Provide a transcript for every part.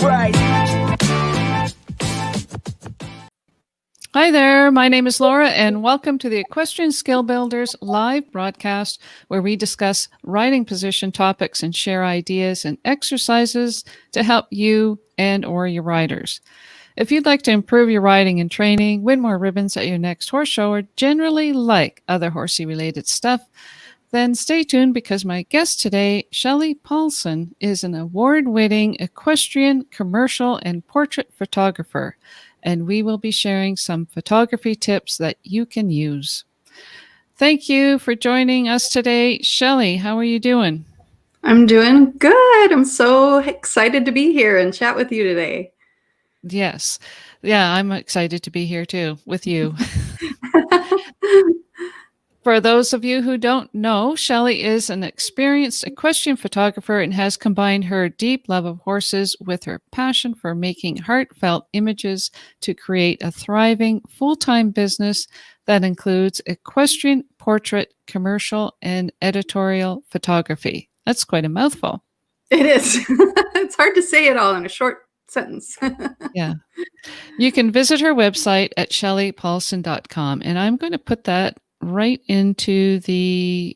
right. Hi there, my name is Laura, and welcome to the Equestrian Skill Builders live broadcast, where we discuss riding position topics and share ideas and exercises to help you and or your riders. If you'd like to improve your riding and training, win more ribbons at your next horse show, or generally like other horsey related stuff, then stay tuned, because my guest today, Shelley Pauson, is an award-winning equestrian, commercial, and portrait photographer, and we will be sharing some photography tips that you can use. Thank you for joining us today. Shelley, how are you doing? I'm doing good. I'm so excited to be here and chat with you today. Yes. Yeah, I'm excited to be here too with you. For those of you who don't know, Shelley is an experienced equestrian photographer and has combined her deep love of horses with her passion for making heartfelt images to create a thriving full-time business that includes equestrian, portrait, commercial, and editorial photography. That's quite a mouthful. It is. It's hard to say it all in a short sentence. Yeah. You can visit her website at shelleypauson.com, and I'm going to put that right into the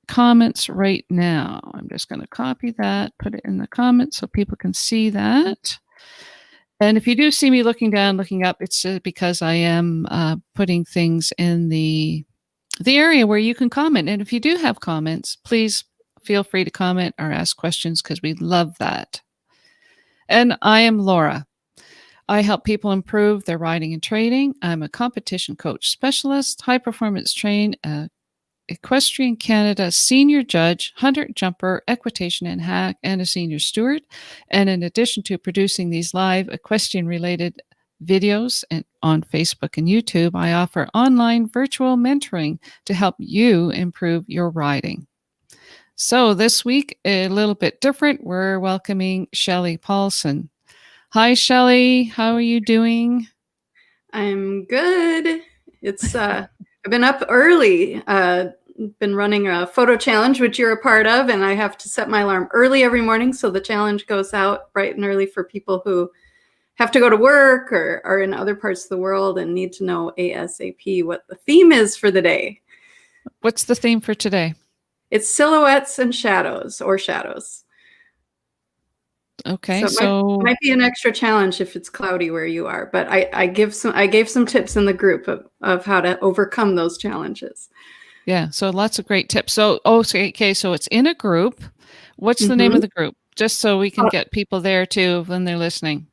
comments right now. I'm just going to copy that, put it in the comments so people can see that. And if you do see me looking down, looking up, it's because I am putting things in the area where you can comment. And if you do have comments, please feel free to comment or ask questions, because we love that. And I am Laura. I help people improve their riding and training. I'm a competition coach specialist, high performance trained, Equestrian Canada senior judge, hunter, jumper, equitation and hack, and a senior steward. And in addition to producing these live equestrian related videos on Facebook and YouTube, I offer online virtual mentoring to help you improve your riding. So this week, a little bit different. We're welcoming Shelley Pauson. Hi, Shelley. How are you doing? I'm good. It's I've been up early. Been running a photo challenge, which you're a part of, and I have to set my alarm early every morning, so the challenge goes out bright and early for people who have to go to work or are in other parts of the world and need to know ASAP what the theme is for the day. What's the theme for today? It's silhouettes and shadows, or shadows. Okay, so it might be an extra challenge if it's cloudy where you are, but I gave some tips in the group of how to overcome those challenges. Yeah, so lots of great tips. So okay, so it's in a group. What's the name of the group? Just so we can get people there too when they're listening.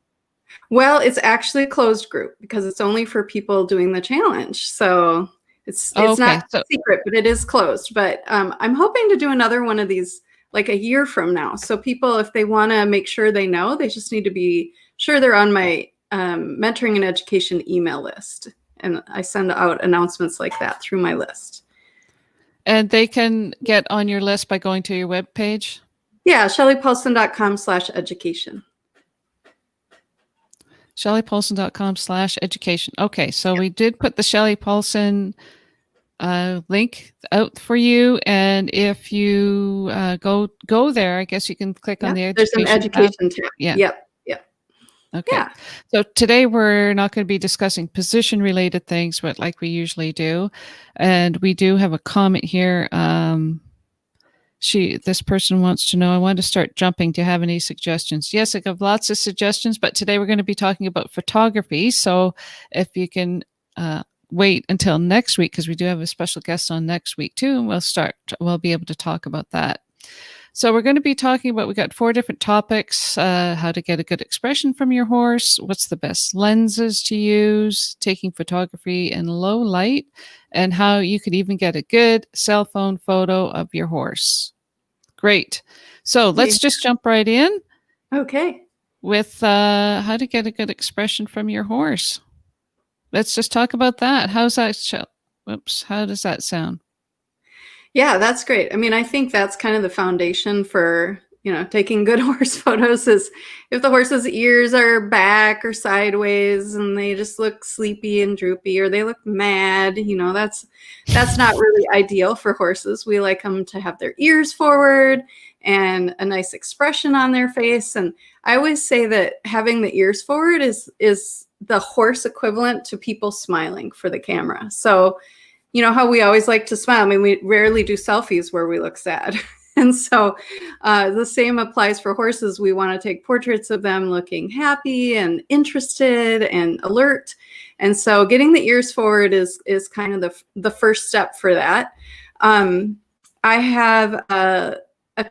Well, it's actually a closed group because it's only for people doing the challenge. So it's not secret, but it is closed. But I'm hoping to do another one of these like a year from now. So people, if they want to make sure they know, they just need to be sure they're on my mentoring and education email list. And I send out announcements like that through my list. And they can get on your list by going to your webpage? Yeah, shelleypauson.com/education. shelleypauson.com/education. Okay, so we did put the Shelley Pauson link out for you, and if you go there, I guess you can click on the education. There's an education tab. Yeah. Yep. Okay. Yeah. So today we're not going to be discussing position related things, but like we usually do. And we do have a comment here. This person wants to know, I want to start jumping. Do you have any suggestions? Yes, I have lots of suggestions, but today we're going to be talking about photography. So if you can wait until next week, because we do have a special guest on next week too, and we'll be able to talk about that. So we're going to be talking about, we got 4 different topics: how to get a good expression from your horse, what's the best lenses to use, taking photography in low light, and how you could even get a good cell phone photo of your horse. Great. So let's just jump right in. Okay. With how to get a good expression from your horse. Let's just talk about that. How's that? How does that sound? Yeah, that's great. I mean, I think that's kind of the foundation for, taking good horse photos is if the horse's ears are back or sideways and they just look sleepy and droopy, or they look mad. That's not really ideal for horses. We like them to have their ears forward and a nice expression on their face. And I always say that having the ears forward is the horse equivalent to people smiling for the camera. So, how we always like to smile. I mean, we rarely do selfies where we look sad. And so the same applies for horses. We want to take portraits of them looking happy and interested and alert. And so getting the ears forward is kind of the first step for that. I have a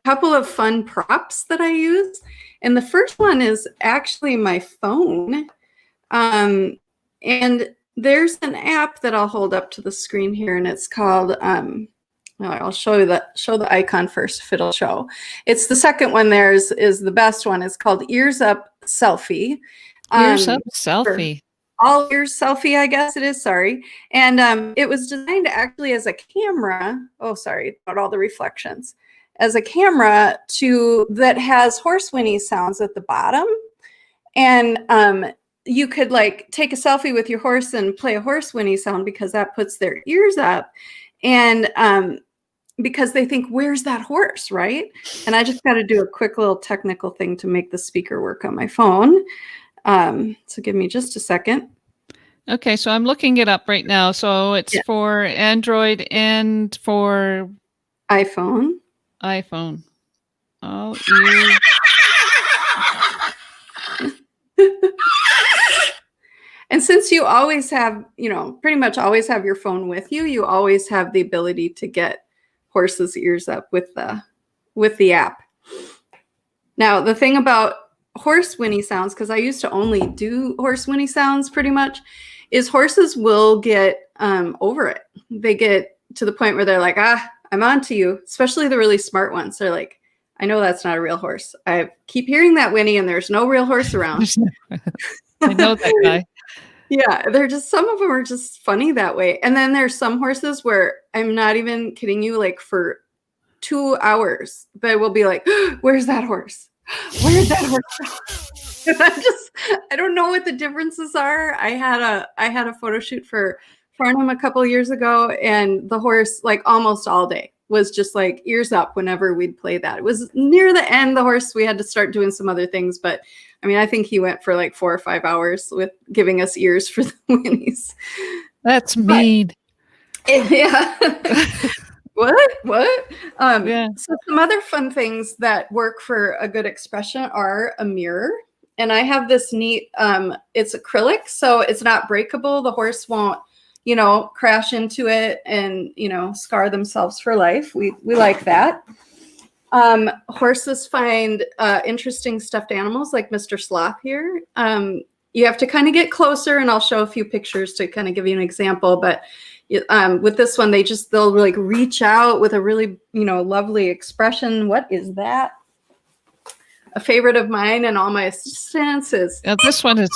couple of fun props that I use. And the first one is actually my phone. And there's an app that I'll hold up to the screen here, and it's called, I'll show the icon first if it'll show. It's the second one there is the best one. It's called Ears Up Selfie. Ears Up Selfie. All ears selfie, I guess it is, sorry. And it was designed actually as a camera. Oh, sorry, about all the reflections. As a camera that has horse whinny sounds at the bottom. And you could like take a selfie with your horse and play a horse whinny sound because that puts their ears up. And because they think, where's that horse, right? And I just got to do a quick little technical thing to make the speaker work on my phone. So give me just a second. Okay, so I'm looking it up right now. So it's for Android and for iPhone. All ears. And since you always have, pretty much always have your phone with you, you always have the ability to get horses' ears up with the app. Now, the thing about horse whinny sounds, because I used to only do horse whinny sounds pretty much, is horses will get over it. They get to the point where they're like, I'm on to you, especially the really smart ones. They're like, I know that's not a real horse. I keep hearing that whinny and there's no real horse around. I know that guy. Yeah, some of them are just funny that way. And then there's some horses where I'm not even kidding you, like for 2 hours, they will be like, where's that horse? Where's that horse? And I don't know what the differences are. I had a photo shoot for Farnham a couple of years ago, and the horse, like almost all day, was just like ears up whenever we'd play that. It was near the end, the horse, we had to start doing some other things, but I mean, I think he went for like 4 or 5 hours with giving us ears for the whinnies. That's mean. Yeah. What? Yeah. So some other fun things that work for a good expression are a mirror. And I have this neat, it's acrylic, so it's not breakable. The horse won't, crash into it and, scar themselves for life. We like that. Horses find interesting stuffed animals like Mr. Sloth here. You have to kind of get closer, and I'll show a few pictures to kind of give you an example. But with this one, they'll like reach out with a really, lovely expression. What is that? A favorite of mine and all my assistants is. This one is.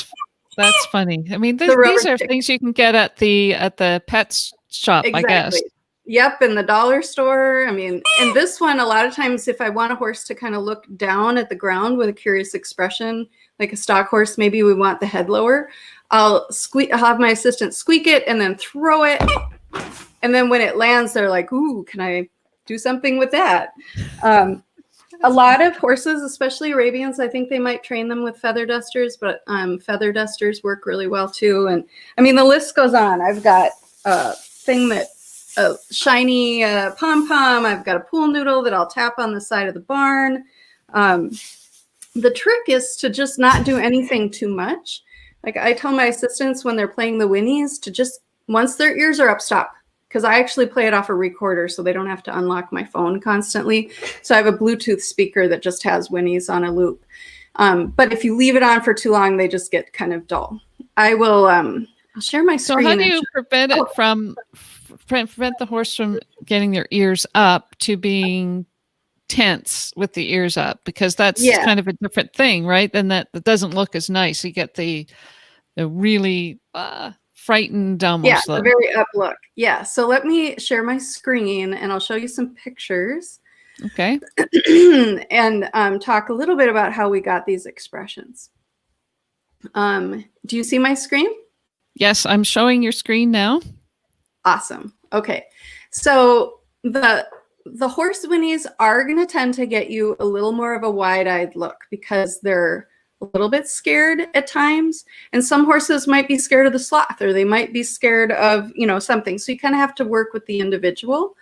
That's funny. I mean, these are things you can get at the pet shop, exactly. I guess. Yep, in the dollar store. I mean, and this one, a lot of times, if I want a horse to kind of look down at the ground with a curious expression, like a stock horse, maybe we want the head lower. I'll have my assistant squeak it and then throw it. And then when it lands, they're like, ooh, can I do something with that? A lot of horses, especially Arabians, I think they might train them with feather dusters, but feather dusters work really well too. And I mean, the list goes on. I've got a shiny pom-pom. I've got a pool noodle that I'll tap on the side of the barn. The trick is to just not do anything too much. Like I tell my assistants when they're playing the whinnies to just, once their ears are up, stop. Because I actually play it off a recorder so they don't have to unlock my phone constantly. So I have a Bluetooth speaker that just has whinnies on a loop. But if you leave it on for too long, they just get kind of dull. I'll share my screen. So how do you prevent it from prevent the horse from getting their ears up to being tense with the ears up? Because that's kind of a different thing, right? Then that doesn't look as nice. You get the really frightened almost look. A very up look. Yeah. So let me share my screen and I'll show you some pictures. Okay. And talk a little bit about how we got these expressions. Do you see my screen? Yes, I'm showing your screen now. Awesome. Okay. So the horse whinnies are going to tend to get you a little more of a wide-eyed look because they're a little bit scared at times. And some horses might be scared of the sloth, or they might be scared of, something. So you kind of have to work with the individual.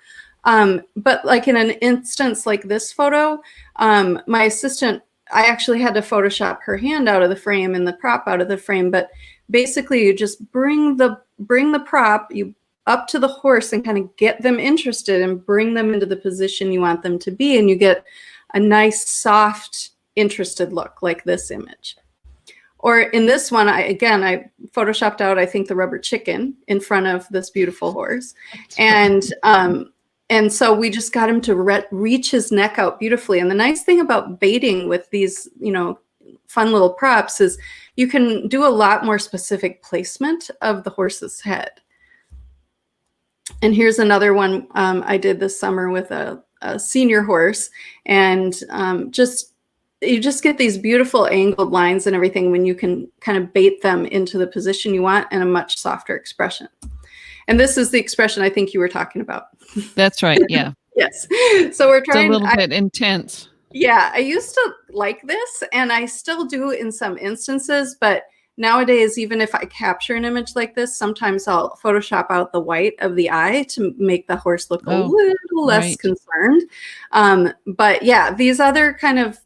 But like in an instance like this photo, my assistant, I actually had to Photoshop her hand out of the frame and the prop out of the frame. But basically you just bring the prop up to the horse and kind of get them interested and bring them into the position you want them to be. And you get a nice, soft, interested look like this image. Or in this one, I Photoshopped out, I think, the rubber chicken in front of this beautiful horse. And so we just got him to reach his neck out beautifully. And the nice thing about baiting with these, fun little props is you can do a lot more specific placement of the horse's head. And here's another one I did this summer with a senior horse. And you just get these beautiful angled lines and everything when you can kind of bait them into the position you want and a much softer expression. And this is the expression I think you were talking about. That's right. Yeah. Yes. So we're trying. It's a little bit intense. Yeah. I used to like this, and I still do in some instances, but nowadays, even if I capture an image like this, sometimes I'll Photoshop out the white of the eye to make the horse look a little less concerned. But yeah, these other kind of,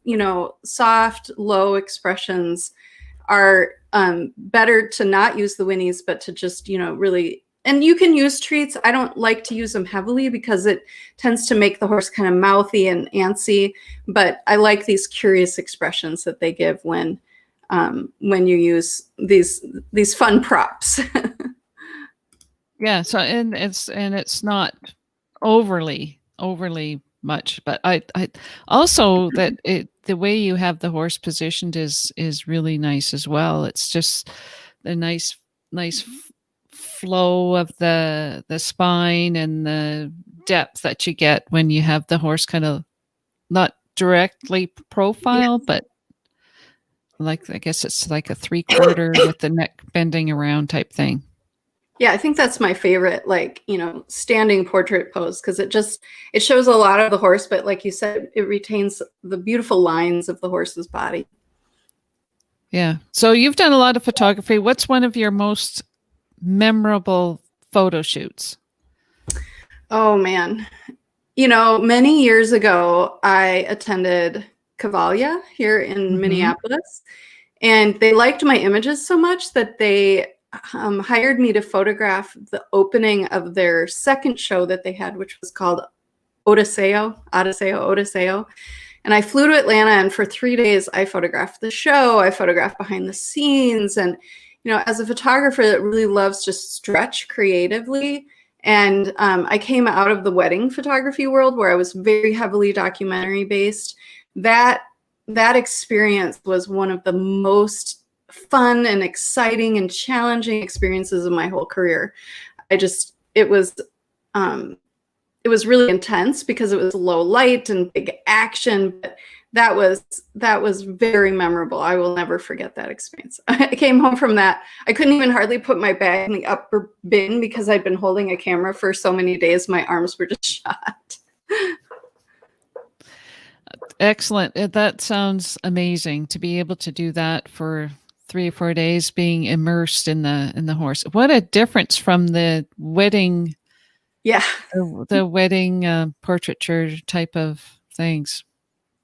soft, low expressions are better to not use the whinnies, but to just, really. And you can use treats. I don't like to use them heavily because it tends to make the horse kind of mouthy and antsy. But I like these curious expressions that they give when you use these fun props. Yeah. So and it's not overly much, but I also that the way you have the horse positioned is really nice as well. It's just the nice flow of the spine and the depth that you get when you have the horse kind of not directly profile, but like, I guess it's like a 3/4 with the neck bending around type thing. Yeah, I think that's my favorite, standing portrait pose, because it shows a lot of the horse, but like you said, it retains the beautiful lines of the horse's body. Yeah. So you've done a lot of photography. What's one of your most memorable photo shoots? Oh man. Many years ago, I attended Cavalia here in Minneapolis, and they liked my images so much that they hired me to photograph the opening of their second show that they had, which was called Odiseo. And I flew to Atlanta, and for 3 days, I photographed the show. I photographed behind the scenes. And, as a photographer that really loves to stretch creatively, and I came out of the wedding photography world where I was very heavily documentary based. That experience was one of the most fun and exciting and challenging experiences of my whole career. It was really intense because it was low light and big action, but that was very memorable. I will never forget that experience. I came home from that. I couldn't even hardly put my bag in the upper bin because I'd been holding a camera for so many days. My arms were just shot. Excellent. That sounds amazing to be able to do that for 3 or 4 days, being immersed in the horse. What a difference from the wedding. Yeah. The wedding portraiture type of things.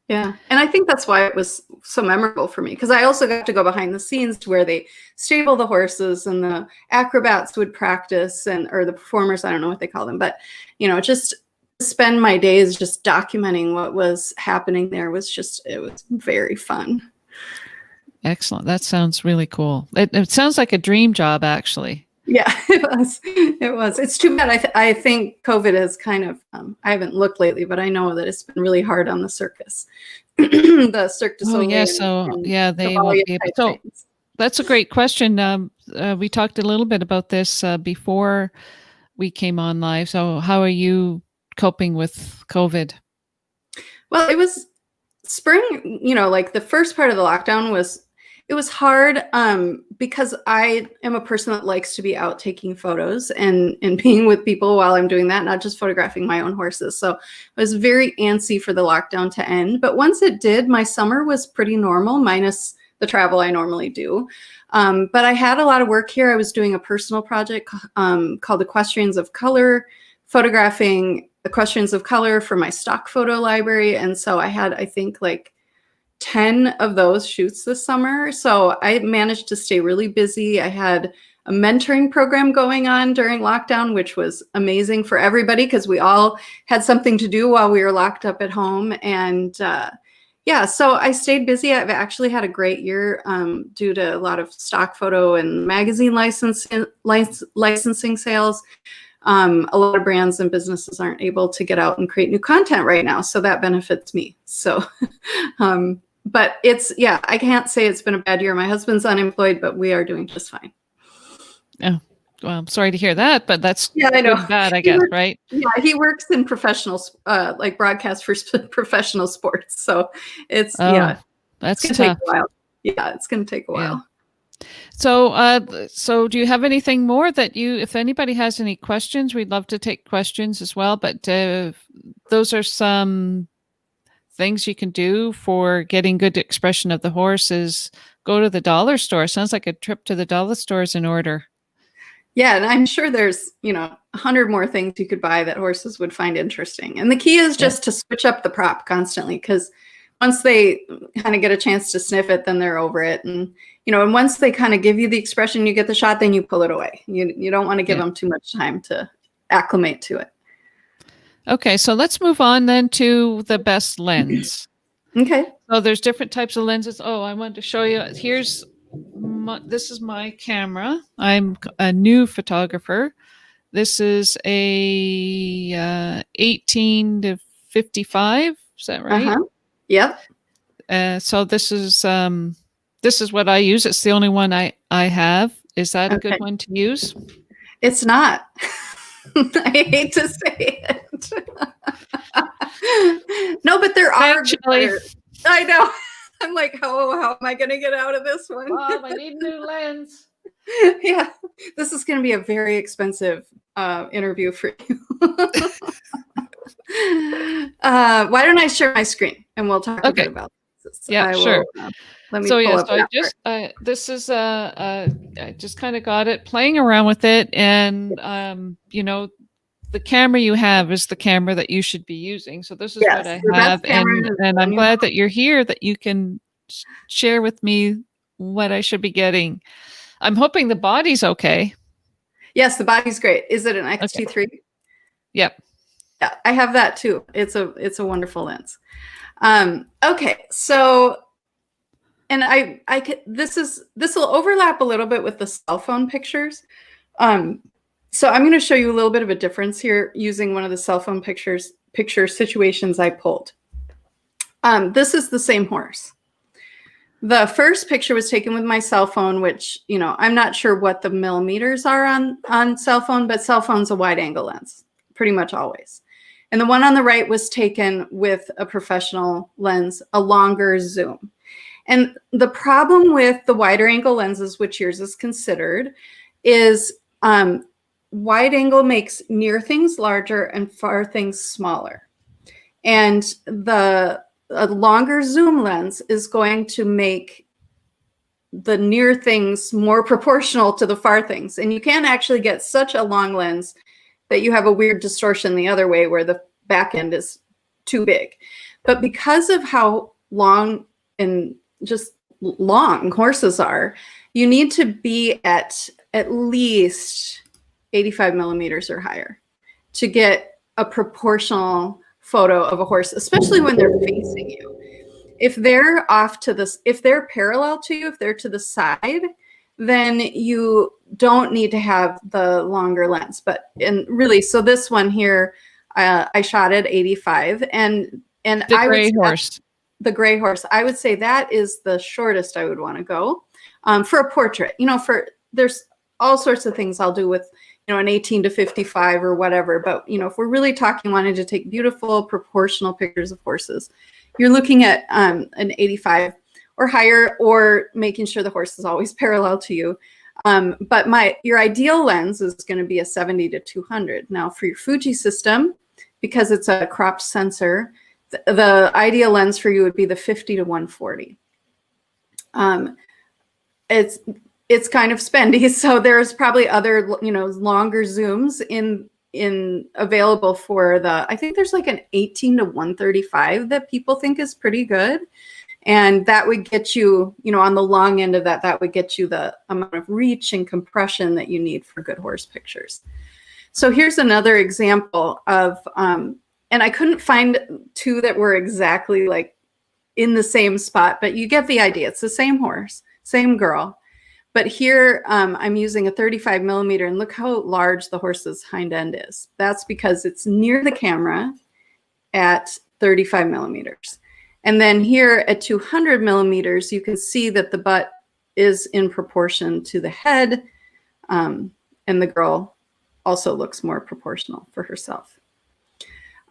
Yeah. And I think that's why it was so memorable for me, because I also got to go behind the scenes to where they stable the horses and the acrobats would practice, or the performers, I don't know what they call them, but, just spend my days just documenting what was happening there it was very fun. Excellent. That sounds really cool. It sounds like a dream job, actually. Yeah, it was. It's too bad. I think COVID is kind of, I haven't looked lately, but I know that it's been really hard on the circus. The Cirque du Soleil. Oh, yeah. They won't be able. So that's a great question. We talked a little bit about this before we came on live. So how are you coping with COVID? Well, it was spring, like the first part of the lockdown it was hard because I am a person that likes to be out taking photos and being with people while I'm doing that, not just photographing my own horses. So I was very antsy for the lockdown to end. But once it did, my summer was pretty normal, minus the travel I normally do. But I had a lot of work here. I was doing a personal project called Equestrians of Color, photographing equestrians of color for my stock photo library. And so I had, I think, like 10 of those shoots this summer. So I managed to stay really busy. I had a mentoring program going on during lockdown, which was amazing for everybody because we all had something to do while we were locked up at home. And yeah, so I stayed busy. I've actually had a great year due to a lot of stock photo and magazine licensing sales. A lot of brands and businesses aren't able to get out and create new content right now. So that benefits me. So, but I can't say it's been a bad year. My husband's unemployed, but we are doing just fine. Oh, well, I'm sorry to hear that, but that's I know. Good and bad, I guess, right? Yeah, he works in professional, like broadcast for professional sports. So it's, that's it's going to take a while. Yeah, it's going to take a while. Yeah. So do you have anything more that if anybody has any questions, we'd love to take questions as well. But those are some things you can do for getting good expression of the horse is go to the dollar store. Sounds like a trip to the dollar store is in order. Yeah, and I'm sure there's, 100 more things you could buy that horses would find interesting. And the key is just to switch up the prop constantly, because once they kind of get a chance to sniff it, then they're over it. And, and once they kind of give you the expression, you get the shot, then you pull it away. You don't want to give them too much time to acclimate to it. Okay, so let's move on then to the best lens. Okay. So there's different types of lenses. Oh, I wanted to show you. This is my camera. I'm a new photographer. This is a 18 to 55. Is that right? Uh-huh. Yep. So this is what I use. It's the only one I have. Is that a good one to use? It's not. I hate to say it. No, but there are. I know. I'm like, how am I going to get out of this one? Mom, I need a new lens. Yeah, this is going to be a very expensive interview for you. Why don't I share my screen and we'll talk a bit about this. Yeah, sure. Let me pull up this is I just kind of got it, playing around with it, and the camera you have is the camera that you should be using. So this is what I have, and I'm glad that you're here, that you can share with me what I should be getting. I'm hoping the body's okay. Yes, the body's great. Is it an XT3? Okay. Yep. Yeah, I have that too. It's a wonderful lens. Okay, so, and this will overlap a little bit with the cell phone pictures. So I'm going to show you a little bit of a difference here using one of the cell phone picture situations I pulled. This is the same horse. The first picture was taken with my cell phone, which, I'm not sure what the millimeters are on cell phone, but cell phone's a wide angle lens, pretty much always. And the one on the right was taken with a professional lens, a longer zoom. And the problem with the wider angle lenses, which yours is considered, is wide angle makes near things larger and far things smaller. And a longer zoom lens is going to make the near things more proportional to the far things. And you can't actually get such a long lens that you have a weird distortion the other way where the back end is too big. But because of how long and just long horses are, you need to be at least 85 millimeters or higher to get a proportional photo of a horse, especially when they're facing you. If they're if they're parallel to you, if they're to the side, then you don't need to have the longer lens. So this one here, I shot at 85, and the gray horse. The gray horse, I would say that is the shortest I would want to go for a portrait. There's all sorts of things I'll do with an 18 to 55 or whatever. But, if we're really talking wanting to take beautiful proportional pictures of horses, you're looking at an 85 or higher, or making sure the horse is always parallel to you. But your ideal lens is going to be a 70 to 200. Now for your Fuji system, because it's a cropped sensor, the ideal lens for you would be the 50 to 140. It's kind of spendy, so there's probably other longer zooms in available for I think there's like an 18 to 135 that people think is pretty good, and that would get you on the long end of that would get you the amount of reach and compression that you need for good horse pictures. So here's another example of and I couldn't find two that were exactly like in the same spot, but you get the idea. It's the same horse, same girl. But here I'm using a 35 millimeter, and look how large the horse's hind end is. That's because it's near the camera at 35 millimeters. And then here at 200 millimeters, you can see that the butt is in proportion to the head, and the girl also looks more proportional for herself.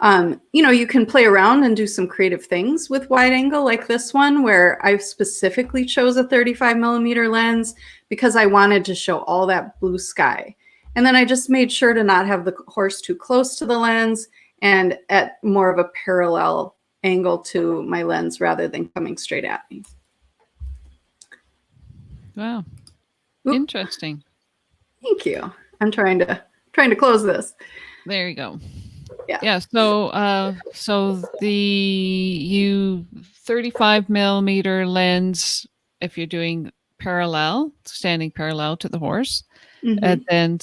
You can play around and do some creative things with wide angle like this one, where I specifically chose a 35 millimeter lens because I wanted to show all that blue sky. And then I just made sure to not have the horse too close to the lens and at more of a parallel angle to my lens rather than coming straight at me. Wow. Oop. Interesting. Thank you. I'm trying to close this. There you go. Yeah. So the 35 millimeter lens, if you're doing standing parallel to the horse, and then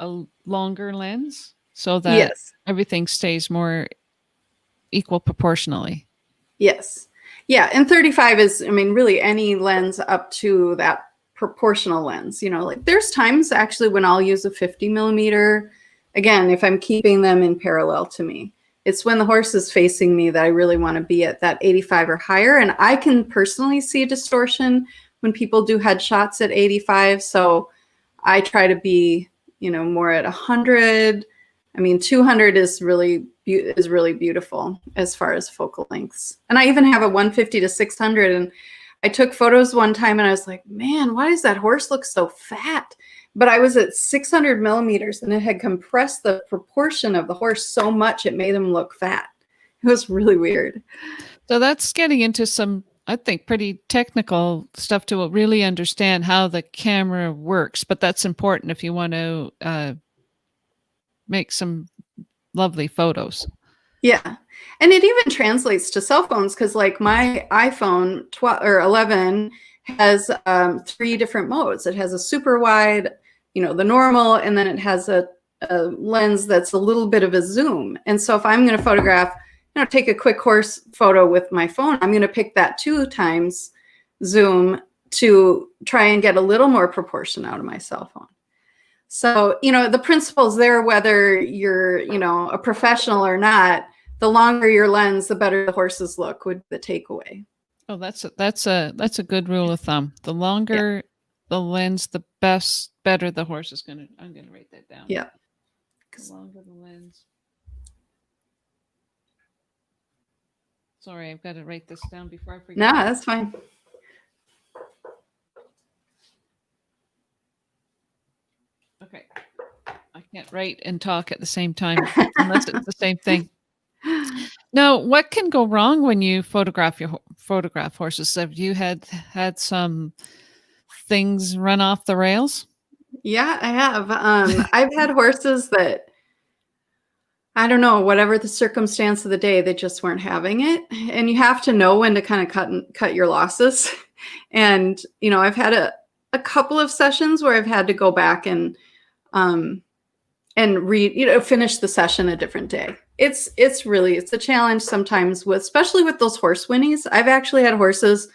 a longer lens, so that everything stays more equal proportionally. Yes. Yeah. And 35 is, really any lens up to that proportional lens. Like there's times actually when I'll use a 50 millimeter. Again, if I'm keeping them in parallel to me, it's when the horse is facing me that I really want to be at that 85 or higher. And I can personally see distortion when people do headshots at 85. So I try to be, more at 100. 200 is really beautiful as far as focal lengths. And I even have a 150 to 600. And I took photos one time and I was like, man, why does that horse look so fat? But I was at 600 millimeters and it had compressed the proportion of the horse so much it made him look fat. It was really weird. So that's getting into some, I think, pretty technical stuff to really understand how the camera works. But that's important if you want to make some lovely photos. Yeah. And it even translates to cell phones, because like my iPhone 12 or 11 has 3 different modes. It has a super wide, the normal, and then it has a lens that's a little bit of a zoom. And so if I'm going to photograph, take a quick horse photo with my phone, I'm going to pick that 2 times zoom to try and get a little more proportion out of my cell phone. So, the principle's there, whether you're, a professional or not. The longer your lens, the better the horses look, would be the takeaway. Oh, that's a good rule of thumb. The longer the lens, the better the horse is going to. I'm going to write that down. Yeah. The longer the lens. Sorry, I've got to write this down before I forget. No, that's fine. Okay. I can't write and talk at the same time unless it's the same thing. Now, what can go wrong when you photograph horses? Have you had some things run off the rails? Yeah, I have. I've had horses that, I don't know, whatever the circumstance of the day, they just weren't having it. And you have to know when to kind of cut your losses. And, I've had a couple of sessions where I've had to go back and read, finish the session a different day. It's a challenge sometimes, especially with those horse whinnies. I've actually had horses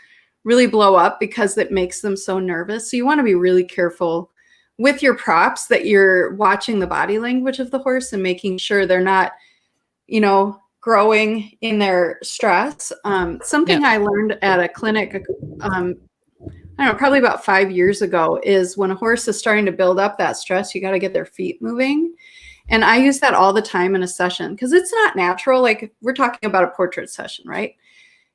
really blow up because it makes them so nervous. So you want to be really careful with your props, that you're watching the body language of the horse and making sure they're not, growing in their stress. Something I learned at a clinic, I I don't know, probably about 5 years ago, is when a horse is starting to build up that stress, you got to get their feet moving. And I use that all the time in a session because it's not natural. Like we're talking about a portrait session, right?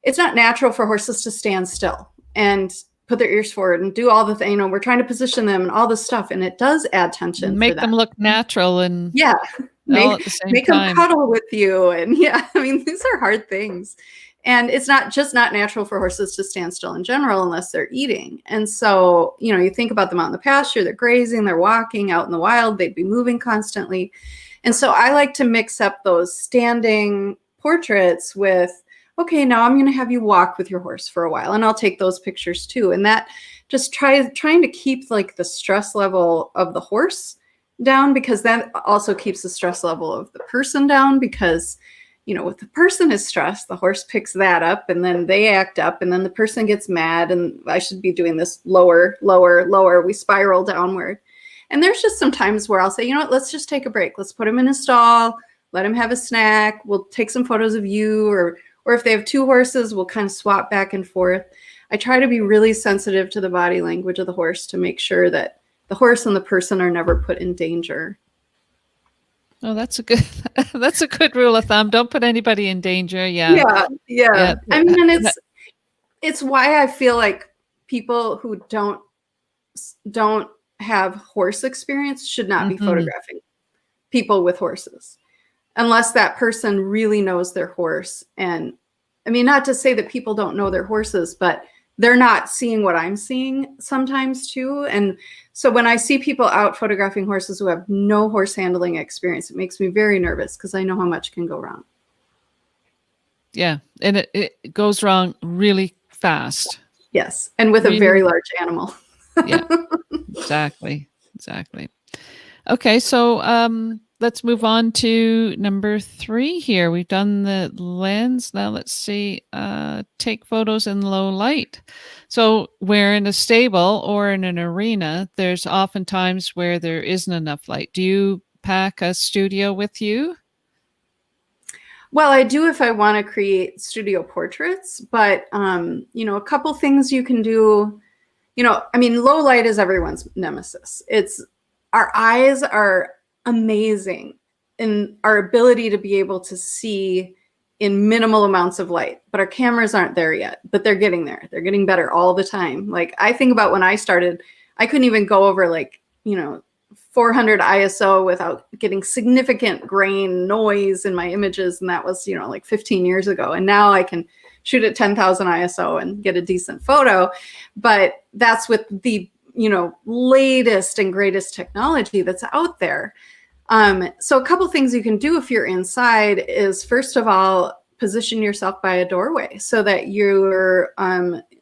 It's not natural for horses to stand still and put their ears forward and do all the things. You know, we're trying to position them and all this stuff, and it does add tension. Make them look natural and all at the same make time. them cuddle with you, and I mean, these are hard things, and it's not natural for horses to stand still in general unless they're eating. And so, you know, you think about them out in the pasture, they're grazing, they're walking out in the wild, they'd be moving constantly. And so I like to mix up those standing portraits with, okay, now I'm going to have you walk with your horse for a while, and I'll take those pictures too. And that just trying to keep like the stress level of the horse down, because that also keeps the stress level of the person down, because, you know, if the person is stressed, the horse picks that up and then they act up, and then the person gets mad, and I should be doing this lower, lower, lower. We spiral downward. And there's just some times where I'll say, you know what, let's just take a break. Let's put him in a stall, let him have a snack. We'll take some photos of you, or if they have 2 horses, we'll kind of swap back and forth. I try to be really sensitive to the body language of the horse to make sure that the horse and the person are never put in danger. Oh, that's a good rule of thumb. Don't put anybody in danger. Yeah. I mean, and it's why I feel like people who don't have horse experience should not be photographing people with horses, unless that person really knows their horse. And I mean, not to say that people don't know their horses, but they're not seeing what I'm seeing sometimes too. And so when I see people out photographing horses who have no horse handling experience, it makes me very nervous because I know how much can go wrong. Yeah. And it goes wrong really fast. Yes. And with a very large animal. Yeah, exactly. Okay. So, let's move on to number 3 here. We've done the lens. Now let's see, take photos in low light. So where in a stable or in an arena, there's often times where there isn't enough light. Do you pack a studio with you? Well, I do if I want to create studio portraits, but, you know, a couple things you can do, you know, I mean, low light is everyone's nemesis. Our eyes are amazing in our ability to be able to see in minimal amounts of light, but our cameras aren't there yet, but they're getting there. They're getting better all the time. Like I think about when I started, I couldn't even go over like, you know, 400 ISO without getting significant grain noise in my images. And that was, you know, like 15 years ago. And now I can shoot at 10,000 ISO and get a decent photo. But that's with the, you know, latest and greatest technology that's out there. So a couple things you can do if you're inside is, first of all, position yourself by a doorway so that you're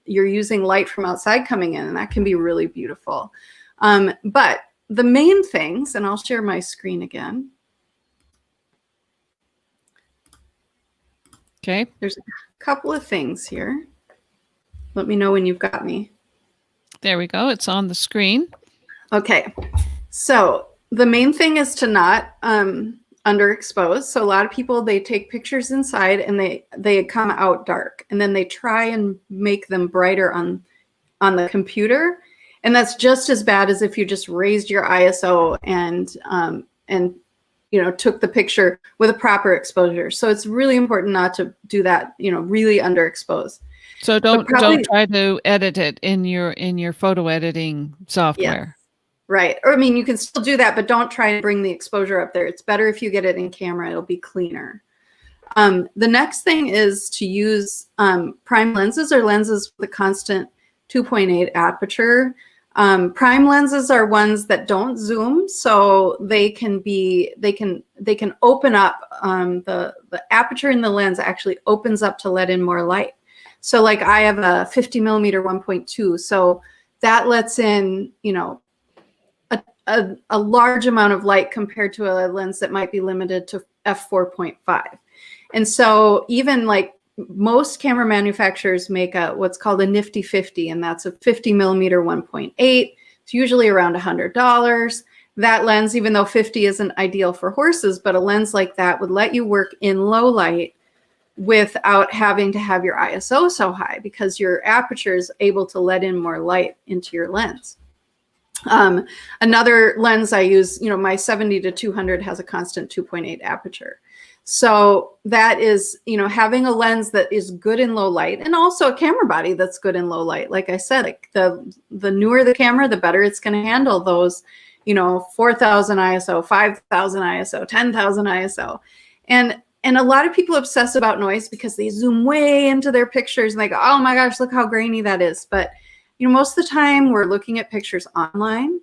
using light from outside coming in, and that can be really beautiful. But the main things, and I'll share my screen again. Okay. There's a couple of things here. Let me know when you've got me. There we go. It's on the screen. Okay. So the main thing is to not underexpose. So a lot of people, they take pictures inside and they come out dark, and then they try and make them brighter on the computer. And that's just as bad as if you just raised your ISO and you know, took the picture with a proper exposure. So it's really important not to do that, you know, really underexpose. So don't try to edit it in your photo editing software. Yes. Right. Or I mean, you can still do that, but don't try to bring the exposure up there. It's better if you get it in camera. It'll be cleaner. The next thing is to use prime lenses, or lenses with a constant 2.8 aperture. Prime lenses are ones that don't zoom, so they can open up. The aperture in the lens actually opens up to let in more light. So like I have a 50 millimeter 1.2, so that lets in, you know, a large amount of light compared to a lens that might be limited to f4.5. And so even like most camera manufacturers make what's called a nifty 50, and that's a 50 millimeter 1.8. It's usually around $100. That lens, even though 50 isn't ideal for horses, but a lens like that would let you work in low light without having to have your ISO so high, because your aperture is able to let in more light into your lens. Another lens I use, my 70 to 200 has a constant 2.8 aperture. So that is, having a lens that is good in low light, and also a camera body that's good in low light. Like I said, like the newer the camera, the better it's going to handle those, 4,000 ISO, 5,000 ISO, 10,000 ISO. And a lot of people obsess about noise because they zoom way into their pictures and they go, oh my gosh, look how grainy that is. But most of the time we're looking at pictures online.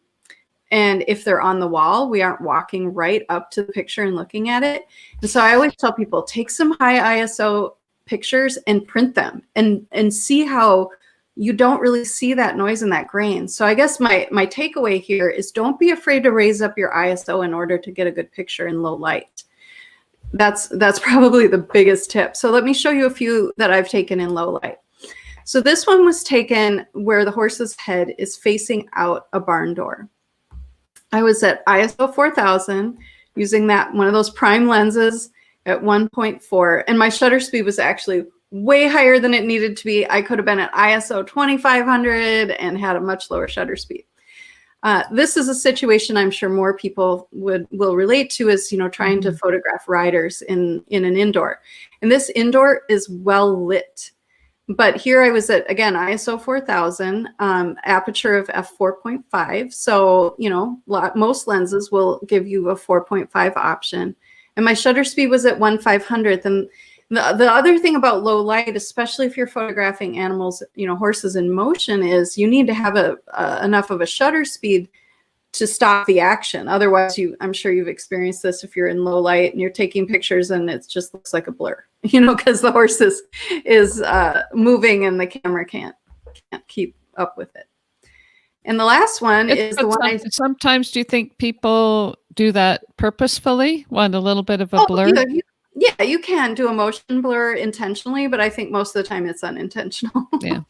And if they're on the wall, we aren't walking right up to the picture and looking at it. And so I always tell people, take some high ISO pictures and print them and see how you don't really see that noise and that grain. So I guess my takeaway here is, don't be afraid to raise up your ISO in order to get a good picture in low light. That's probably the biggest tip. So let me show you a few that I've taken in low light. So this one was taken where the horse's head is facing out a barn door. I was at ISO 4000 using one of those prime lenses at 1.4, and my shutter speed was actually way higher than it needed to be. I could have been at ISO 2500 and had a much lower shutter speed. This is a situation I'm sure more people will relate to, is trying to photograph riders in an indoor. And this indoor is well lit. But here I was at, again, ISO 4000, aperture of f4.5. So, most lenses will give you a 4.5 option. And my shutter speed was at 1/500th. And the other thing about low light, especially if you're photographing animals, horses in motion, is you need to have enough of a shutter speed to stop the action. Otherwise, I'm sure you've experienced this if you're in low light and you're taking pictures and it just looks like a blur, because the horse is moving and the camera can't keep up with it. And the last one is the one sometimes do you think people do that purposefully, want a little bit of a blur? Yeah, you can do a motion blur intentionally, but I think most of the time it's unintentional. Yeah.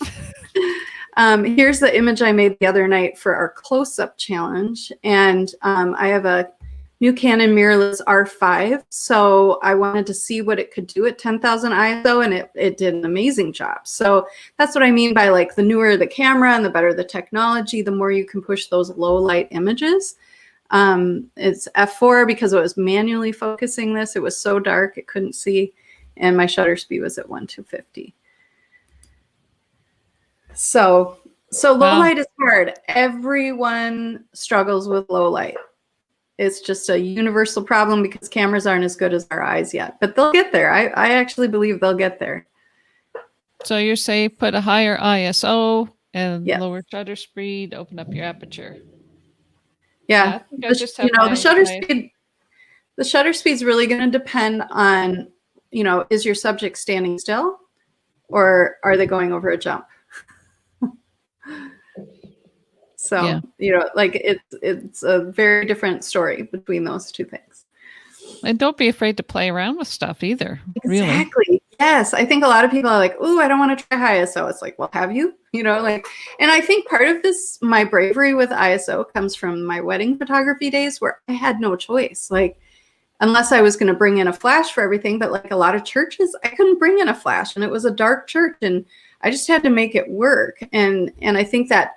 Here's the image I made the other night for our close-up challenge. And I have a new Canon mirrorless R5. So I wanted to see what it could do at 10,000 ISO, and it did an amazing job. So that's what I mean by, like, the newer the camera and the better the technology, the more you can push those low light images. It's f4 because it was manually focusing this. It was so dark it couldn't see, and my shutter speed was at 1/250. So low light is hard. Everyone struggles with low light. It's just a universal problem because cameras aren't as good as our eyes yet, but they'll get there. I actually believe they'll get there. So you're saying put a higher ISO and lower shutter speed, open up your aperture. Yeah, the shutter speed is really going to depend on, is your subject standing still or are they going over a jump? So, like it's a very different story between those two things. And don't be afraid to play around with stuff either. Exactly. Really. Yes. I think a lot of people are like, "Ooh, I don't want to try high ISO." It's like, well, have you? And I think part of this, my bravery with ISO comes from my wedding photography days where I had no choice. Like, unless I was going to bring in a flash for everything, but like a lot of churches, I couldn't bring in a flash, and it was a dark church, and I just had to make it work. And I think that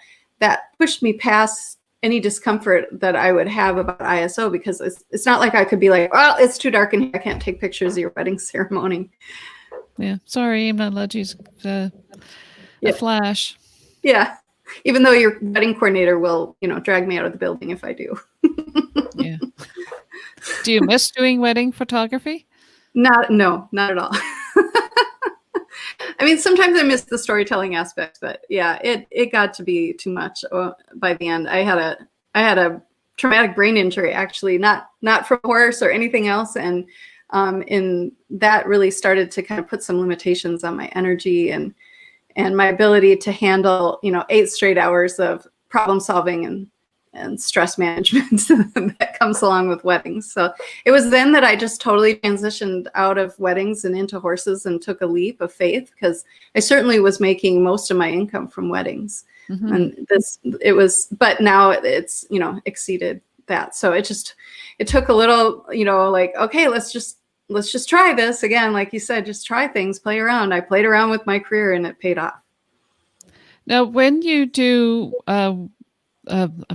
pushed me past any discomfort that I would have about ISO, because it's not like I could be like, well, it's too dark and I can't take pictures of your wedding ceremony. Yeah, sorry, I'm not allowed to use the flash. Yeah, even though your wedding coordinator will, drag me out of the building if I do. Yeah. Do you miss doing wedding photography? No, not at all. I mean, sometimes I miss the storytelling aspect, but yeah, it got to be too much by the end. I had a traumatic brain injury, actually, not from horse or anything else, and that really started to kind of put some limitations on my energy and my ability to handle 8 straight hours of problem solving and stress management that comes along with weddings. So it was then that I just totally transitioned out of weddings and into horses and took a leap of faith, because I certainly was making most of my income from weddings. Mm-hmm. And but now it's, exceeded that. So it took a little, like, okay, let's just let's just try this again. Like you said, just try things, play around. I played around with my career and it paid off. Now, when you do, for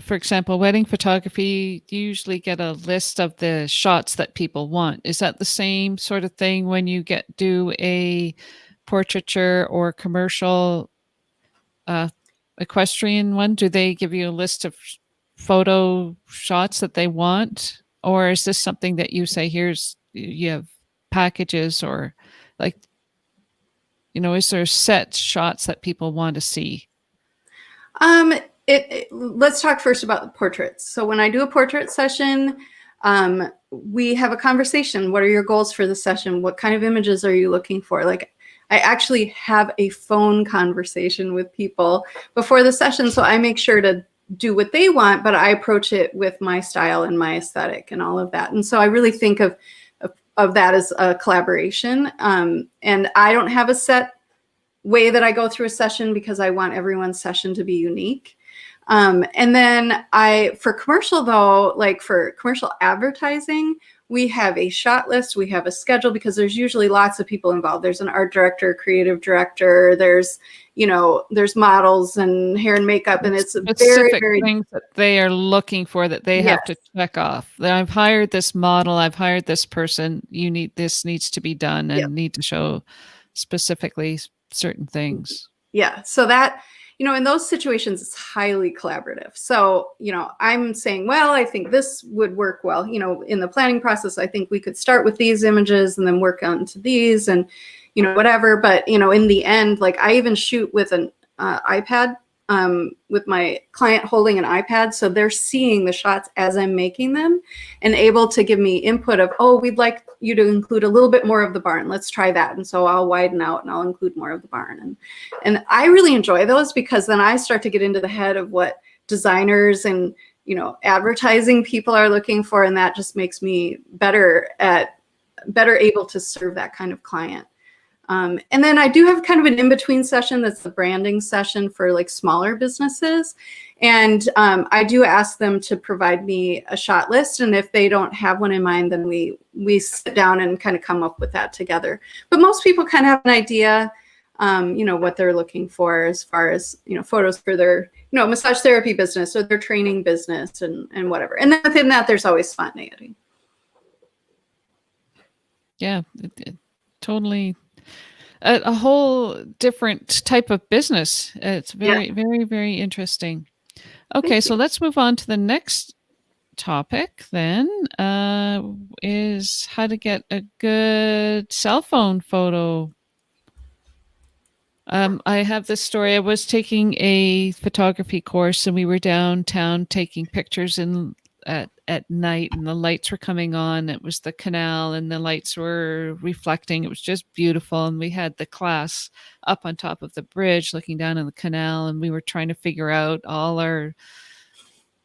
example, wedding photography, you usually get a list of the shots that people want. Is that the same sort of thing when you do a portraiture or commercial equestrian one? Do they give you a list of photo shots that they want? Or is this something that you say, you have packages, or like, is there set shots that people want to see? Let's talk first about the portraits. So when I do a portrait session, we have a conversation. What are your goals for the session? What kind of images are you looking for? Like, I actually have a phone conversation with people before the session. So I make sure to do what they want, but I approach it with my style and my aesthetic and all of that. And so I really think of that as a collaboration. And I don't have a set way that I go through a session because I want everyone's session to be unique. And then for commercial though, like for commercial advertising, we have a shot list, we have a schedule, because there's usually lots of people involved. There's an art director, creative director, there's models and hair and makeup, and it's specific very things that they are looking for that they have to check off. I've hired this model, I've hired this person, this needs to be done, and need to show specifically certain things. Yeah. So that, in those situations, it's highly collaborative. So, I'm saying, well, I think this would work well. In the planning process, I think we could start with these images and then work on to these and, whatever. But, in the end, like I even shoot with an iPad, with my client holding an iPad. So they're seeing the shots as I'm making them and able to give me input of, oh, we'd like you to include a little bit more of the barn. Let's try that. And so I'll widen out and I'll include more of the barn. And I really enjoy those, because then I start to get into the head of what designers and, advertising people are looking for. And that just makes me better able to serve that kind of client. And then I do have kind of an in-between session that's the branding session for like smaller businesses. And I do ask them to provide me a shot list. And if they don't have one in mind, then we sit down and kind of come up with that together. But most people kind of have an idea, what they're looking for as far as, photos for their, massage therapy business or their training business and whatever. And then within that, there's always spontaneity. Yeah, totally. A whole different type of business. It's very, very, very interesting. Okay, so let's move on to the next topic then, is how to get a good cell phone photo. I have this story. I was taking a photography course and we were downtown taking pictures at night, and the lights were coming on. It was the canal and the lights were reflecting. It was just beautiful. And we had the class up on top of the bridge looking down on the canal, and we were trying to figure out all our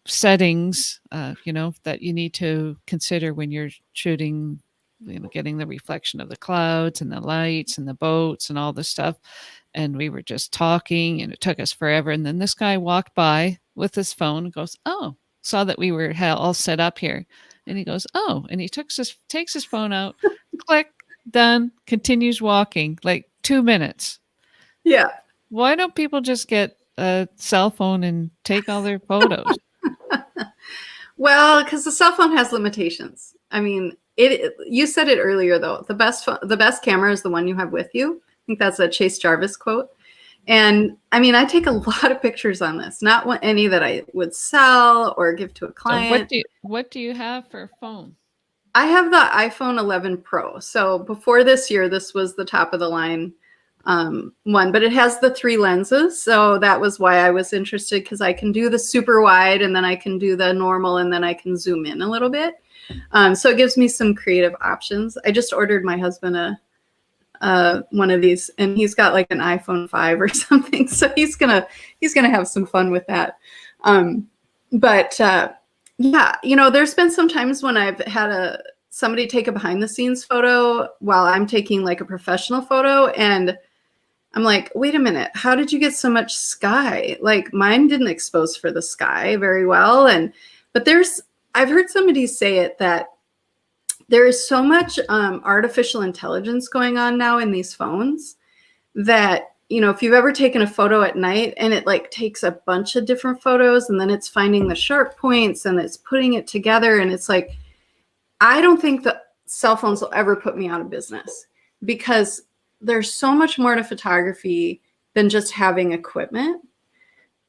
settings, that you need to consider when you're shooting, getting the reflection of the clouds and the lights and the boats and all this stuff. And we were just talking, and it took us forever. And then this guy walked by with his phone and goes, "Oh," saw that we were all set up here. And he goes, "Oh," and he takes his phone out, click, done, continues walking, like 2 minutes. Yeah. Why don't people just get a cell phone and take all their photos? Well, because the cell phone has limitations. I mean, you said it earlier though. The best camera is the one you have with you. I think that's a Chase Jarvis quote. And I mean, I take a lot of pictures on this, not any that I would sell or give to a client. So what do you have for a phone? I have the iPhone 11 Pro. So before this year, this was the top of the line one, but it has the 3 lenses. So that was why I was interested, because I can do the super wide and then I can do the normal and then I can zoom in a little bit. So it gives me some creative options. I just ordered my husband one of these, and he's got like an iPhone 5 or something. So he's gonna have some fun with that. Yeah, there's been some times when I've had somebody take a behind the scenes photo while I'm taking like a professional photo, and I'm like, wait a minute, how did you get so much sky? Like mine didn't expose for the sky very well. But I've heard somebody say it that there is so much artificial intelligence going on now in these phones that, you know, if you've ever taken a photo at night and it like takes a bunch of different photos and then it's finding the sharp points and it's putting it together, and it's like, I don't think that cell phones will ever put me out of business, because there's so much more to photography than just having equipment.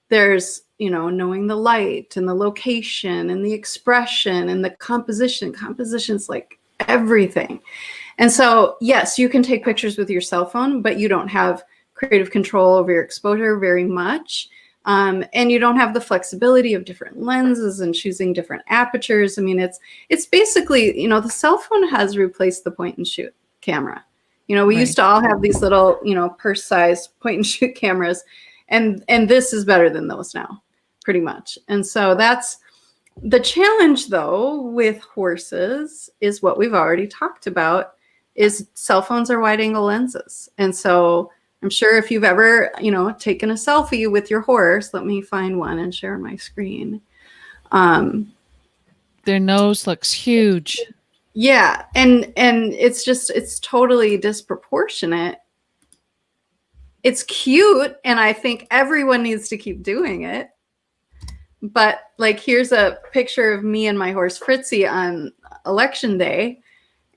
There's, you know, knowing the light and the location and the expression and the composition. Composition's like everything. And so, yes, you can take pictures with your cell phone, but you don't have creative control over your exposure very much. And you don't have the flexibility of different lenses and choosing different apertures. I mean, it's basically, you know, the cell phone has replaced the point and shoot camera. You know, we used to all have these little, you know, purse-sized point and shoot cameras, and this is better than those now, pretty much. And so that's the challenge, though, with horses, is what we've already talked about, is cell phones are wide-angle lenses. And so I'm sure if you've ever, you know, taken a selfie with your horse, let me find one and share my screen. Their nose looks huge. Yeah, and it's totally disproportionate. It's cute, and I think everyone needs to keep doing it. But like, here's a picture of me and my horse Fritzy on election day,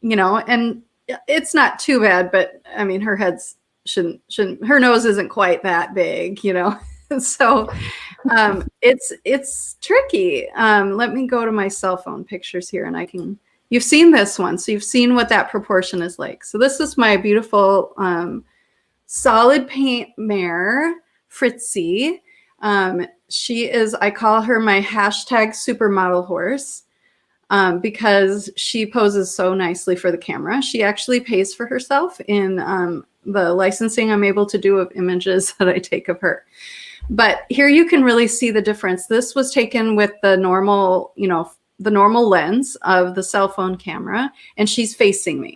you know, and it's not too bad, but I mean, her head's shouldn't her nose isn't quite that big, you know. So it's tricky. Let me go to my cell phone pictures here, and I can, you've seen this one, so you've seen what that proportion is like. So this is my beautiful solid paint mare, Fritzy. She is, I call her my hashtag supermodel horse, because she poses so nicely for the camera. She actually pays for herself in the licensing I'm able to do of images that I take of her. But here you can really see the difference. This was taken with the normal, you know, the normal lens of the cell phone camera, and she's facing me.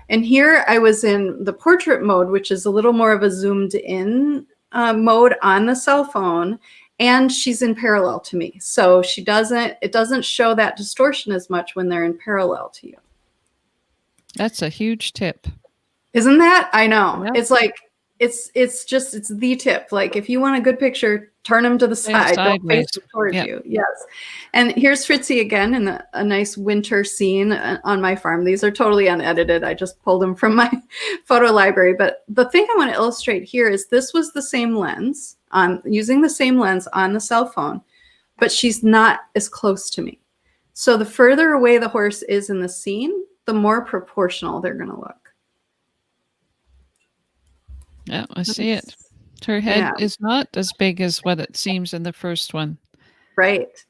And here I was in the portrait mode, which is a little more of a zoomed in mode on the cell phone, and she's in parallel to me. So it doesn't show that distortion as much when they're in parallel to you. That's a huge tip. Isn't that? I know. Yep. It's like, it's the tip. Like, if you want a good picture, turn them to the side. Don't face them towards you. Yes. And here's Fritzy again in a nice winter scene on my farm. These are totally unedited. I just pulled them from my photo library. But the thing I want to illustrate here is this was the same lens, using the same lens on the cell phone, but she's not as close to me. So the further away the horse is in the scene, the more proportional they're going to look. Yeah, I see it. Her head is not as big as what it seems in the first one. Right.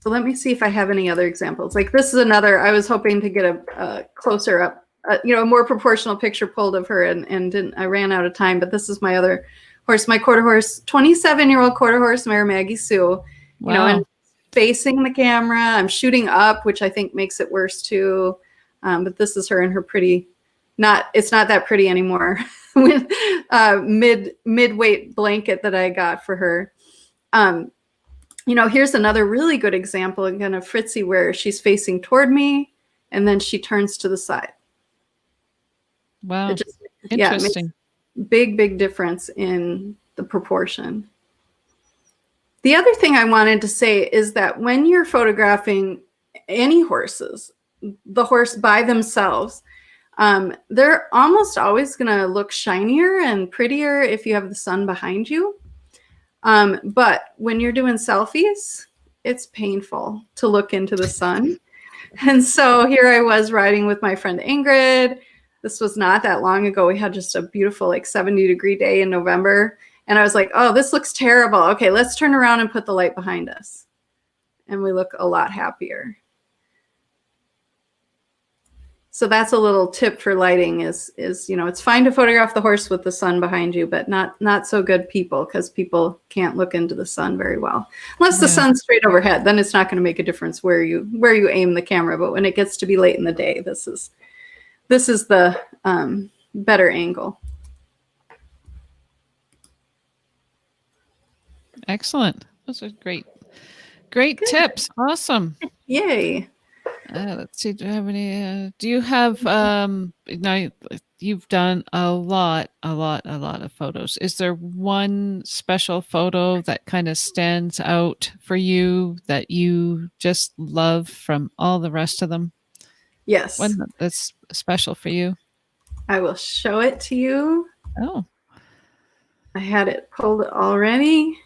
So let me see if I have any other examples. Like, this is another, I was hoping to get a closer up, you know, a more proportional picture pulled of her, and I ran out of time, but this is my other horse, my quarter horse, 27-year-old quarter horse mare, Maggie Sue, you know, and facing the camera. I'm shooting up, which I think makes it worse too. But this is her in her pretty, it's not that pretty anymore. With mid-weight blanket that I got for her. You know, here's another really good example again of Fritzy, where she's facing toward me and then she turns to the side. Wow. Interesting. Yeah, big difference in the proportion. The other thing I wanted to say is that when you're photographing any horses, the horse by themselves, they're almost always going to look shinier and prettier if you have the sun behind you. But when you're doing selfies, it's painful to look into the sun. And so here I was riding with my friend Ingrid. This was not that long ago. We had just a beautiful, like, 70-degree day in November. And I was like, oh, this looks terrible. Okay, let's turn around and put the light behind us. And we look a lot happier. So that's a little tip for lighting is, you know, it's fine to photograph the horse with the sun behind you, but not so good people, because people can't look into the sun very well. Unless the sun's straight overhead, then it's not going to make a difference where you aim the camera. But when it gets to be late in the day, this is the better angle. Excellent. Those are great tips. Awesome. Yay. Let's see. Do you have any? Do you have? Now you've done a lot of photos. Is there one special photo that kind of stands out for you that you just love from all the rest of them? Yes. One that's special for you? I will show it to you. Oh, I had it pulled already.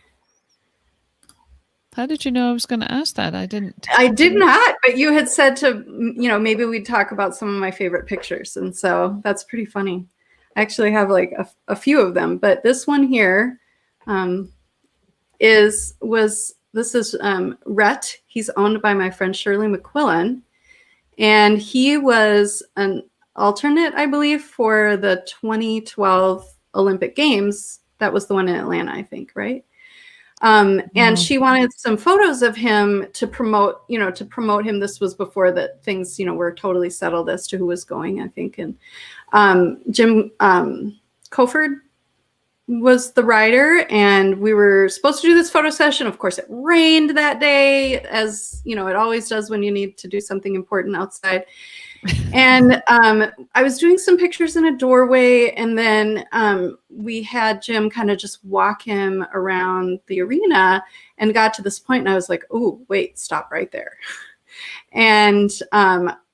how did you know I was going to ask that? I didn't. I did not, but you had said to, maybe we'd talk about some of my favorite pictures. And so that's pretty funny. I actually have like a few of them, but this one here this is Rhett. He's owned by my friend Shirley McQuillan. And he was an alternate, I believe, for the 2012 Olympic Games. That was the one in Atlanta, I think, right? And she wanted some photos of him to promote him. This was before that things, were totally settled as to who was going, I think. And Jim Coford was the writer, and we were supposed to do this photo session. Of course, it rained that day, as it always does when you need to do something important outside. And I was doing some pictures in a doorway, and then we had Jim kind of just walk him around the arena, and got to this point, and I was like, oh, wait, stop right there. And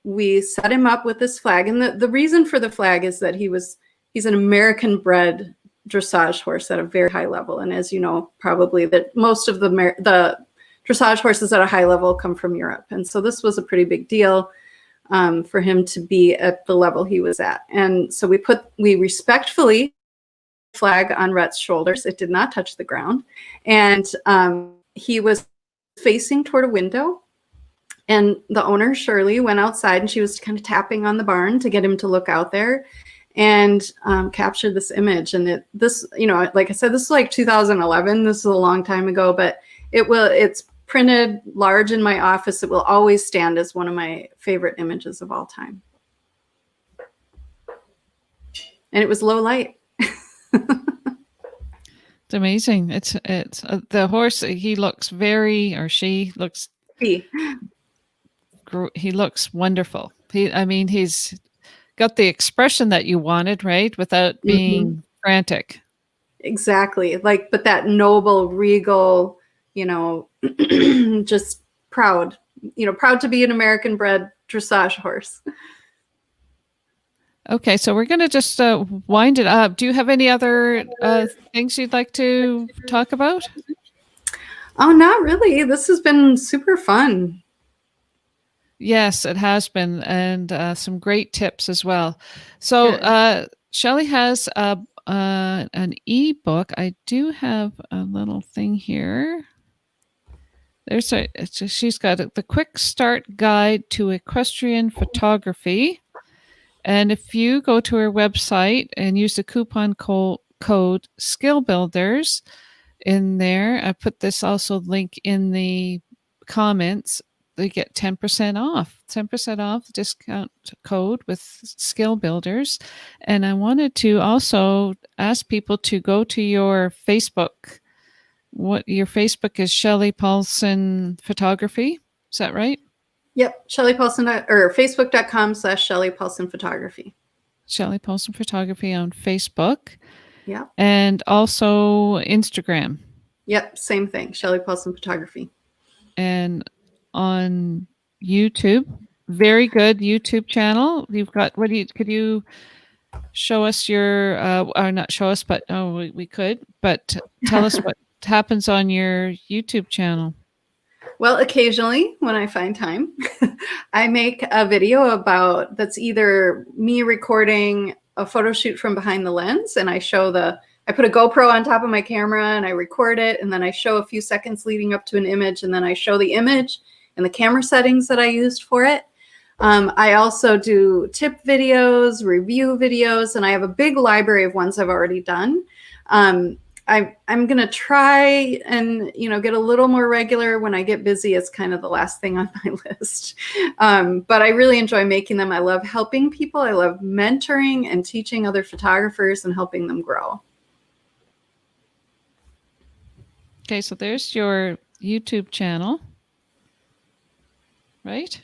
we set him up with this flag. And the reason for the flag is that he's an American bred dressage horse at a very high level. And as you know, probably that most of the dressage horses at a high level come from Europe. And so this was a pretty big deal for him to be at the level he was at. And so we respectfully flag on Rhett's shoulders. It did not touch the ground. And he was facing toward a window. And the owner, Shirley, went outside, and she was kind of tapping on the barn to get him to look out there, and captured this image. And like I said, this is like 2011. This is a long time ago, but it's printed large in my office. It will always stand as one of my favorite images of all time. And it was low light. It's amazing. It's the horse. He looks she looks. He looks wonderful. He's got the expression that you wanted, right? Without being frantic. Exactly. But that noble, regal, just proud to be an American bred dressage horse. Okay. So we're going to just wind it up. Do you have any other things you'd like to talk about? Oh, not really. This has been super fun. Yes, it has been, and some great tips as well. So Shelley has an ebook. I do have a little thing here. She's got the Quick Start Guide to Equestrian Photography. And if you go to her website and use the coupon code Skill Builders in there, I put this also link in the comments. They get 10% off, 10% off discount code with Skill Builders. And I wanted to also ask people to go to your Facebook. Your Facebook is Shelley Pauson Photography. Is that right? Yep. Shelley Pauson, or facebook.com/Shelley Pauson Photography. Shelley Pauson Photography on Facebook. Yeah. And also Instagram. Yep. Same thing. Shelley Pauson Photography. And on YouTube, very good YouTube channel. You've got, could you show us your, or not show us, but we could, but tell us what happens on your YouTube channel. Well, occasionally when I find time, I make a video that's either me recording a photo shoot from behind the lens, and I put a GoPro on top of my camera and I record it, and then I show a few seconds leading up to an image, and then I show the image and the camera settings that I used for it. I also do tip videos, review videos, and I have a big library of ones I've already done. I'm going to try and, get a little more regular when I get busy. It's kind of the last thing on my list. But I really enjoy making them. I love helping people. I love mentoring and teaching other photographers and helping them grow. Okay, so there's your YouTube channel, right?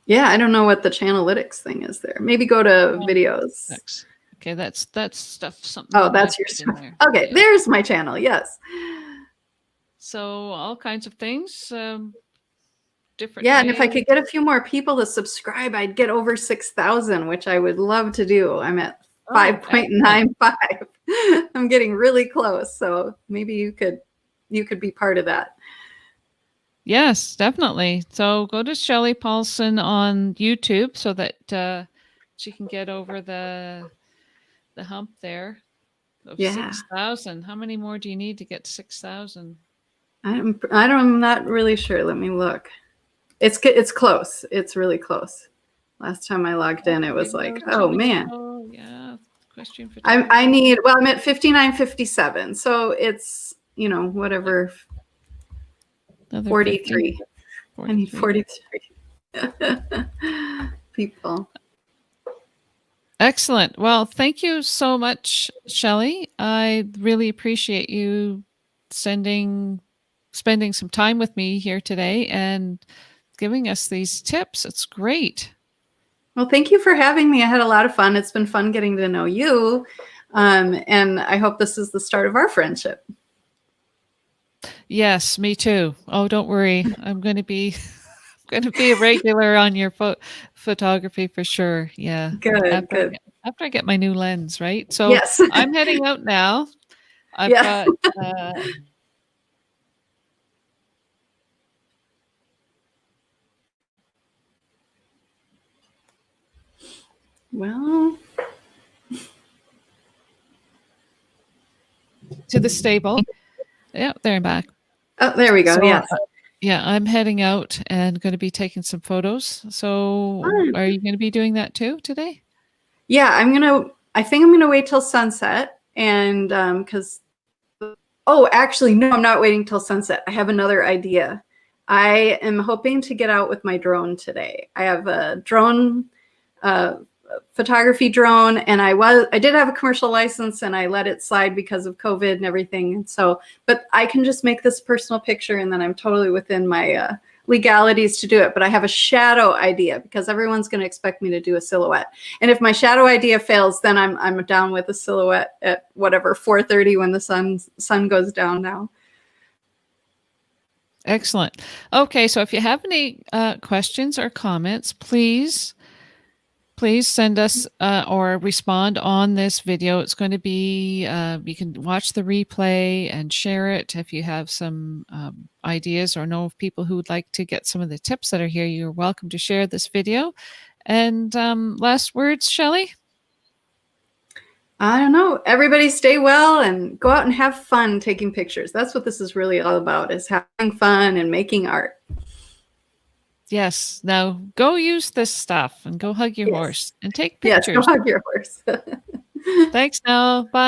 Yeah, I don't know what the Channelytics thing is there. Maybe go to videos. Okay, that's stuff. Something. Oh, that's your stuff. Okay, yeah. There's my channel. Yes. So all kinds of things. Different. Yeah, and if I could get a few more people to subscribe, I'd get over 6,000, which I would love to do. I'm at 5.95. I'm getting really close, so maybe you could be part of that. Yes, definitely. So go to Shelley Pauson on YouTube so that she can get over the hump there of 6,000. How many more do you need to get to 6,000? I'm not really sure. Let me look. It's close. It's really close. Last time I logged in, it was like, oh man. Oh yeah. Question for I need, well, I'm at 59.57. So it's, you know, whatever. 43. I need 43 people. Excellent. Well, thank you so much, Shelley. I really appreciate you spending some time with me here today and giving us these tips. It's great. Well, thank you for having me. I had a lot of fun. It's been fun getting to know you. And I hope this is the start of our friendship. Yes, me too. Oh, don't worry. I'm going to be a regular on your photography for sure. Yeah. Good. After I get my new lens, right? So yes. I'm heading out now. I've got well, to the stable. Yeah, there and back. Oh, there we go. So, yes. Yeah, I'm heading out and going to be taking some photos. So are you going to be doing that too today? Yeah, I think I'm going to wait till sunset. And actually, no, I'm not waiting till sunset. I have another idea. I am hoping to get out with my drone today. I have a drone, photography drone, and I did have a commercial license and I let it slide because of COVID and everything. And so, but I can just make this personal picture and then I'm totally within my legalities to do it. But I have a shadow idea because everyone's going to expect me to do a silhouette. And if my shadow idea fails, then I'm down with a silhouette at whatever 4:30 when the sun goes down now. Excellent. Okay, so if you have any questions or comments, please send us or respond on this video. It's going to be, you can watch the replay and share it. If you have some ideas or know of people who would like to get some of the tips that are here, you're welcome to share this video. And last words, Shelley? I don't know. Everybody stay well and go out and have fun taking pictures. That's what this is really all about, is having fun and making art. Yes. Now go use this stuff and go hug your horse and take pictures. Yes, go hug your horse. Thanks now. Bye.